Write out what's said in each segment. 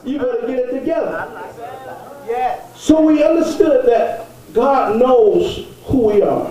You better get it together. Yes. So we understood that God knows who we are.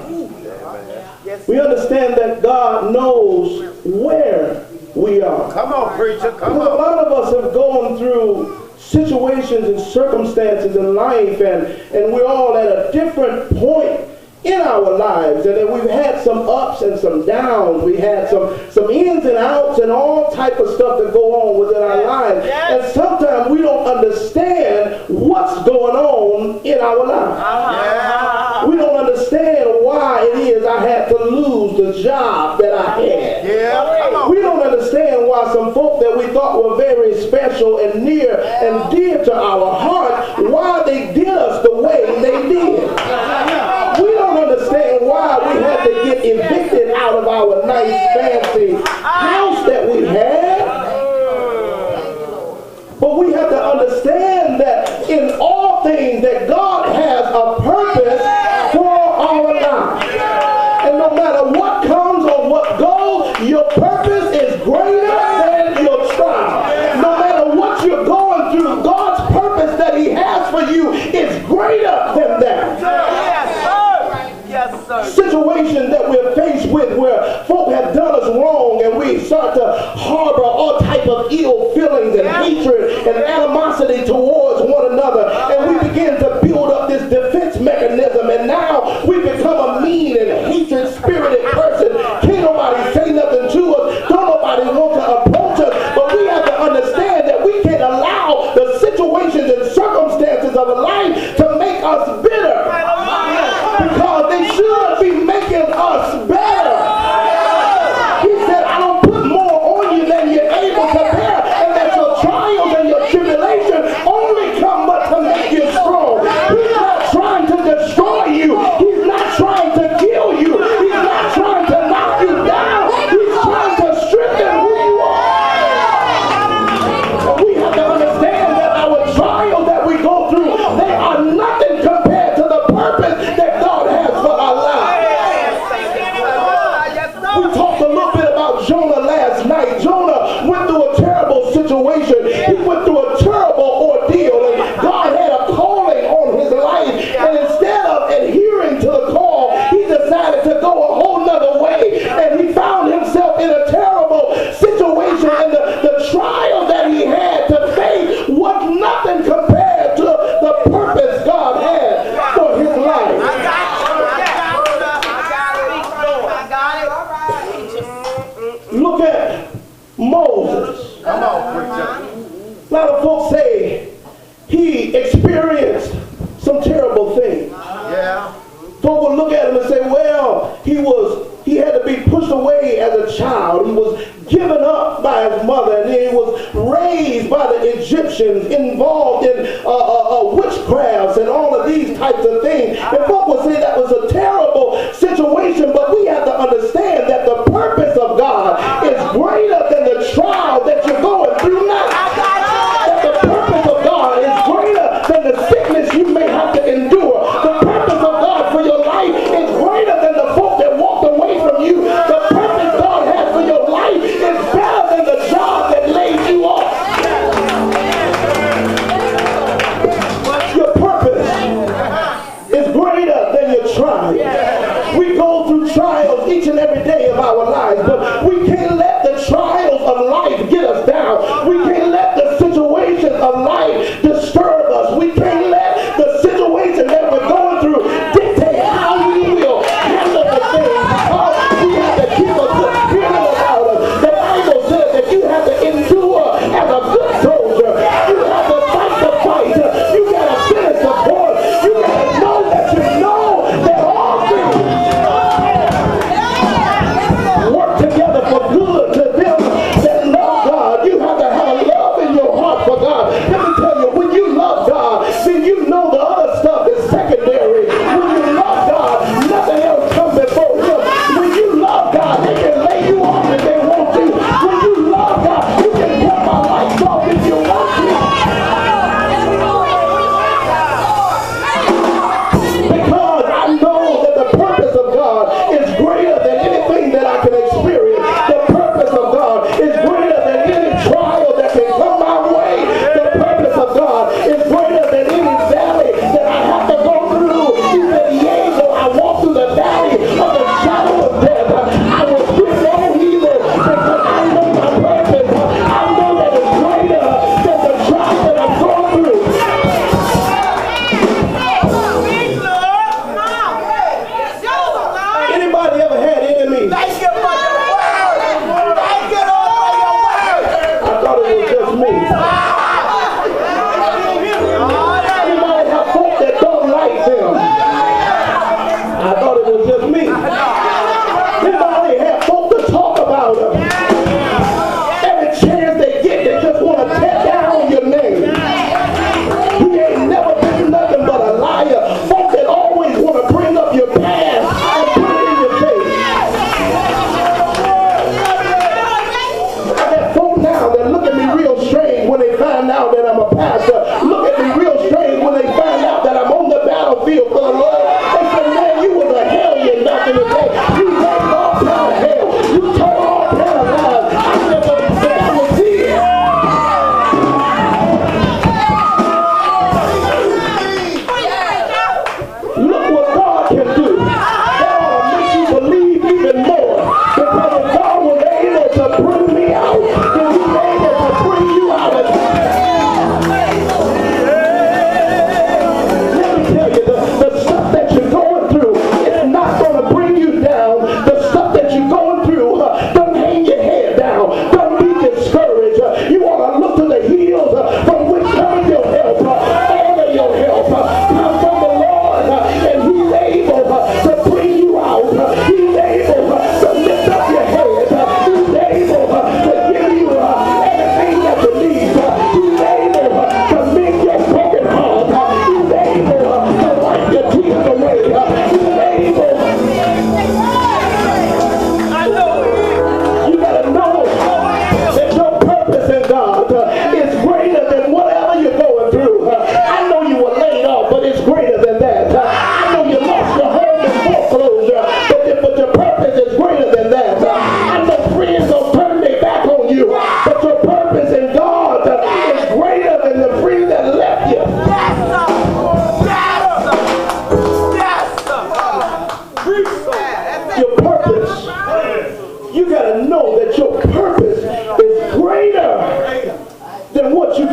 We understand that God knows where we are. Come on, preacher. Come Because a on. lot of us have gone through situations and circumstances in life, and we're all at a different point in our lives, and then we've had some ups and some downs. We had some ins and outs and all type of stuff that go on within our lives. And sometimes we don't understand what's going on in our lives. We don't understand why it is I had to lose the job that I had. We don't understand why some folk that we thought were very special and near and dear to our heart, why they did us the way they did. We don't understand why we had to get evicted out of our nice fancy house that we had. But we have to understand that in all things that God has a purpose for our lives. And no matter what comes or what goes, your purpose is greater than your trial. No matter what you're going through, God's purpose that he has for you is greater than that. Situation that we're faced with where folk have done us wrong and we start to harbor all type of ill feelings and hatred and animosity towards one another, and we begin to build up this defense mechanism, and now we become a mean and hatred spirited person. Can't nobody say nothing to us, don't nobody want to approach us. But we have to understand that we can't allow the situations and circumstances of life to make us bitter, because they should be making us better. He said, I don't put more on you than you're able to bear, and that your trials and your tribulation only come but to make you strong. He's not trying to destroy you. He's not trying to kill you. He's not trying to knock you down. He's trying to strengthen who you are. And we have to understand that our trials that we go through, they are nothing compared to the purpose that God has for our lives. We talked a little bit about Jonah last night. Jonah went through a terrible situation. He went through a terrible ordeal, and God had a calling on his life. And instead of adhering to the call, he decided to go a whole nother way. And he found himself in a terrible situation. And the trial that he had to face was nothing compared to the purpose God had for his life. Look at Moses. Come on, preacher. A lot of folks say he experienced some terrible things. Yeah. Folk will look at him and say, well, he had to be pushed away as a child. He was given up by his mother, and he was raised by the Egyptians, involved in witchcrafts and all of these types of things. And folk will say that was a terrible situation, but we have to understand that the purpose of God is greater than the trial that you're going through now. That the purpose of God is greater than the sickness you may have to endure. The purpose of God for your life is greater than the folk that walked away from you. The purpose God has for your life is better than the job that laid you off. Your purpose is greater than your trial. We go through trials each and every day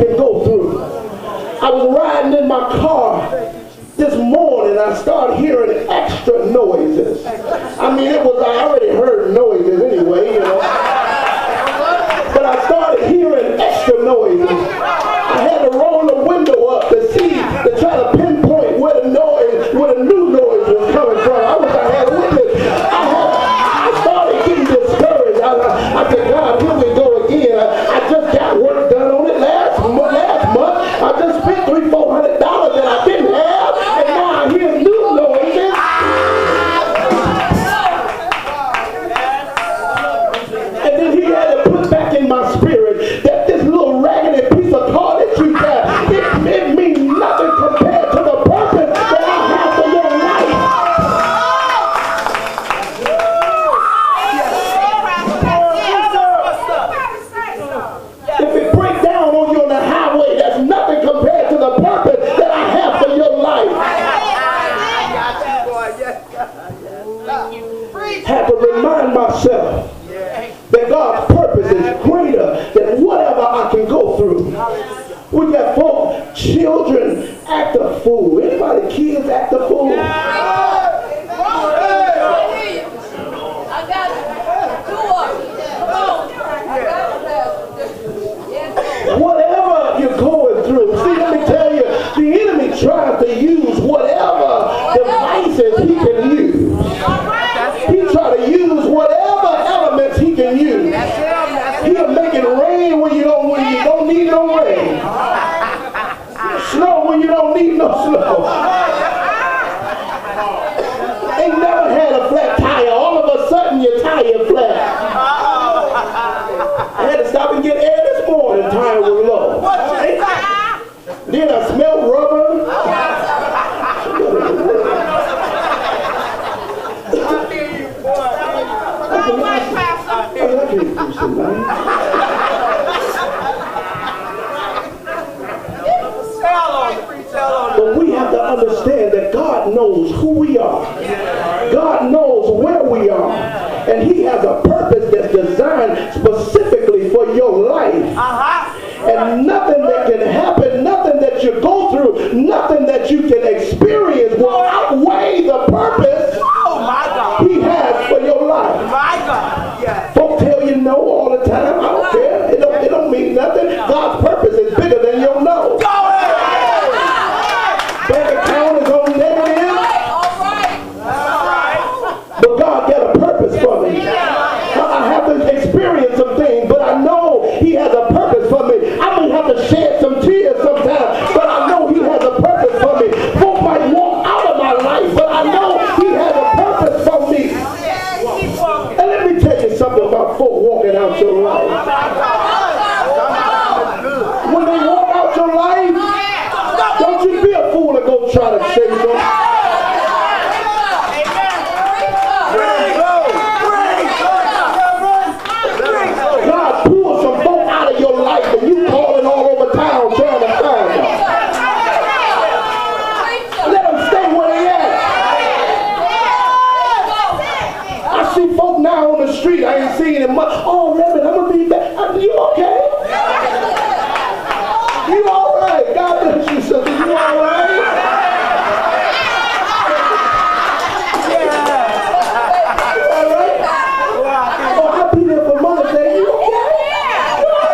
can go through. I was riding in my car this morning. I started hearing extra noises. I mean, I already heard noises anyway, you know. But I started hearing extra noises. I had to roll the window up to try to pinpoint where the new noise was coming from. I wish I had a witness. I started getting discouraged. I said, God, here we go again. I just got work done on it last month. I just spent $300-400 that I didn't have, and now I hear new noises. And then he had to put back in my spirit that this little raggedy piece of car that you got, it means nothing compared to the purpose that I have for your life. If it breaks down on you on the highway, that's nothing compared to the purpose that I have for your life. Have to remind myself that God's purpose is greater than whatever I can go through. We got folk, children act a fool. Anybody kids act a fool? Whatever you're going through, see, let me tell you, the enemy tries to use whatever devices he can use. He tries to use whatever elements he can use. He'll make it rain when you don't need no rain. Snow when you don't need no snow. Ain't never had a flat tire. All of a sudden your tire flat. I had to stop and get air this morning. The tire was low. Then I smelled rubber. But we have to understand that God knows who we are. God knows where we are. And he has a purpose that's designed specifically for your life. And nothing that can happen, nothing that you go through, nothing that you can experience will outweigh the purpose he has for your life. Folk tell you no all the time. I don't care. It don't mean nothing. God's purpose is bigger than your no. Bank account is on negative. But God got a purpose for me. I have to experience some things, but I know he has a purpose for me. I may have to shed some tears sometimes, but I know he has a purpose for me. Folk might walk out of my life, but I know he has a purpose for me. And let me tell you something about folk walking out your life. When they walk out your life, don't you be a fool to go try to chase them. God pulled some folk out of your life and you calling all over town trying to find them. Let them stay where they at. I see folk now on the street. I ain't seen them much. Oh, Reverend, I'm going to be back. You okay? You all right? God bless you, sister. You all right? You all right? Oh, I'll be there for Mother's Day. You okay? You all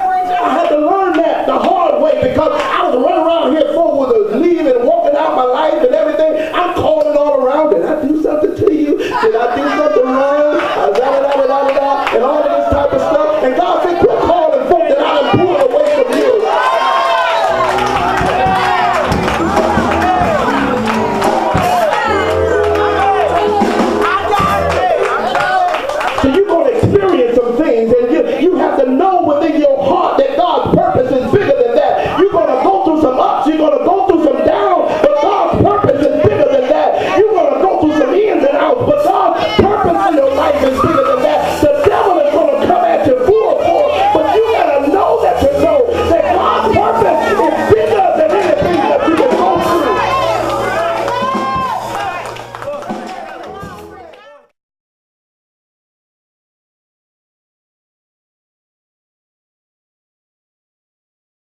right? I had to learn that the hard way because I was running around here folk with a leave and walking out my life and everything. I'm calling all around. Did I do something to you? Did I do something wrong? And all of this type of stuff. And God said, quit calling folk that I done pulled away from you. So you're going to experience some things. And